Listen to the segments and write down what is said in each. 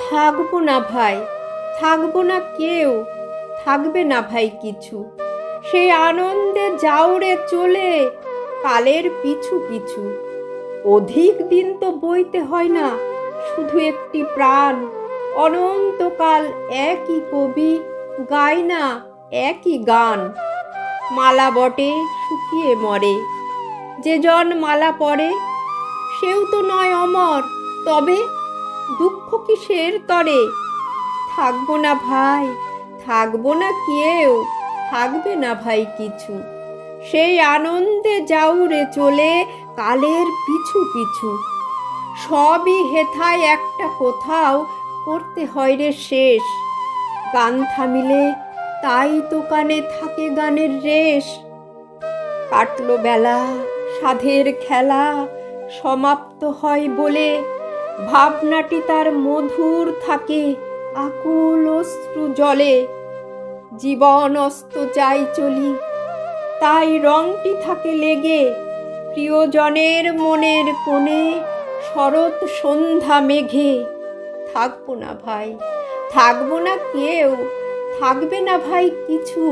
থাকবো না ভাই, থাকবো না কেউ, থাকবে না ভাই কিছু। সেই আনন্দে যাওরে চলে কালের পিছু পিছু। অধিক দিন তো বইতে হয় না, শুধু একটি প্রাণ। অনন্তকাল একই কবি গায় না একই গান। মালা বটে শুকিয়ে মরে, যে জন মালা পরে সেও তো নয় অমর, তবে দুঃখ কিসের তরে? থাকবো না ভাই, থাকবো না কেউ, থাকবে না ভাই কিছু। সেই আনন্দে যাউরে চলে কালের পিছু পিছু। সবই হেথায় একটা কোথাও করতে হয় রে শেষ। গান থামিলে তাই তো কানে থাকে গানের রেশ। কাটলো বেলা, সাধের খেলা সমাপ্ত হয় বলে ভাবনাটি তার মধুর থাকে আকুল অশ্রু জলে। জীবন অস্ত যাই চলি, তাই রংটি থাকে লেগে প্রিয়জনের মনের কোণে শরৎ সন্ধ্যা মেঘে। থাকবো না ভাই, থাকবো না কেউ, থাকবে না ভাই কিছু।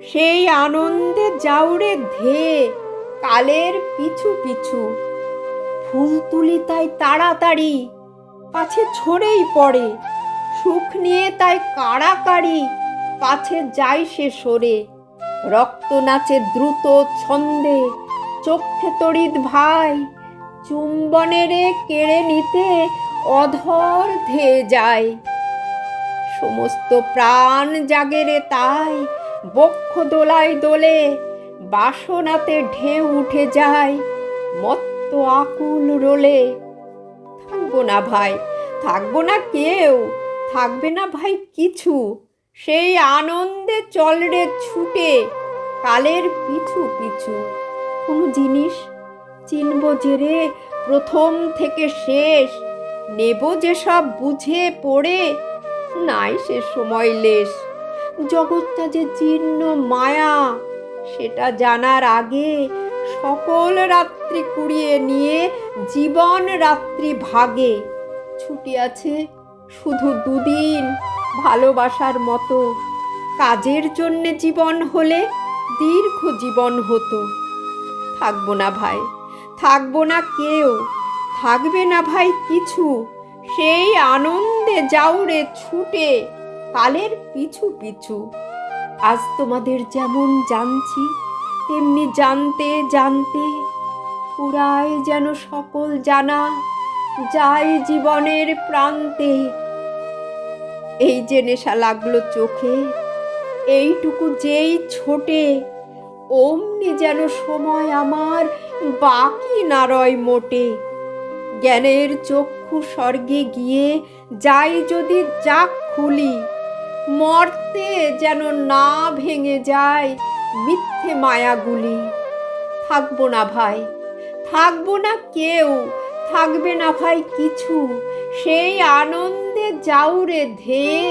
সেই আনন্দে যাউরে ধেয়ে কালের পিছু পিছু। ফুল তুলি তাই তাড়াতাড়ি, পাছে ঝরেই পড়ে। সুখ নিয়ে তাই কাড়াকাড়ি, পাছে যাই সে সরে। রক্ত নাচে দ্রুত ছন্দে, চক্ষে তড়িৎ ভাই। চুম্বনেরে কেড়ে নিতে অধর ধেয়ে যায়। সমস্ত প্রাণ জাগেরে তাই বক্ষ দোলায় দোলে। বাসনাতে ঢেউ উঠে যায় মত্ত আকুল রোলে। থাকবো না ভাই, থাকবো না কেউ, থাকবে না ভাই কিছু। সেই আনন্দে চলরে ছুটে কালের পিছু পিছু। কোনো জিনিস চিনব যে রে প্রথম থেকে শেষ, নেব যে সব বুঝে পড়ে নাই সে সময় লেশ। জগৎটা যে জীর্ণ মায়া, সেটা জানার আগে সকল রাত্রি কুড়িয়ে নিয়ে জীবন রাত্রি ভাগে। ছুটি আছে শুধু দুদিন ভালোবাসার মতো, কাজের জন্যে জীবন হলে দীর্ঘ জীবন হতো। থাকবো না ভাই, থাকবো না কেউ, থাকবে না ভাই কিছু। সেই আনন্দে যাউরে ছুটে কালের পিছু পিছু। আজ তোমাদের যেমন জানছি, তেমনি জানতে জানতে ফুরায় যেন সকল জানা, যায় জীবনের প্রান্তে। এই যে নেশা লাগলো চোখে, এইটুকু যেই ছোটে, অমনি যেন সময় আমার বাকি না রয় মোটে। জ্ঞানের চক্ষু স্বর্গে গিয়ে যাই যদি যাক খুলি, মর্তে যেন না ভেঙে যায় মিথ্যে মায়াগুলি। থাকবো না ভাই, থাকবো না কেউ, থাকবে না ভাই কিছু। সেই আনন্দে যাউরে ধেয়ে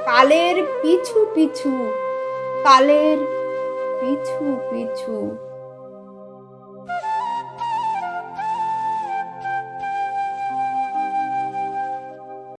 কালের পিছু পিছু, কালের পিছু পিছু।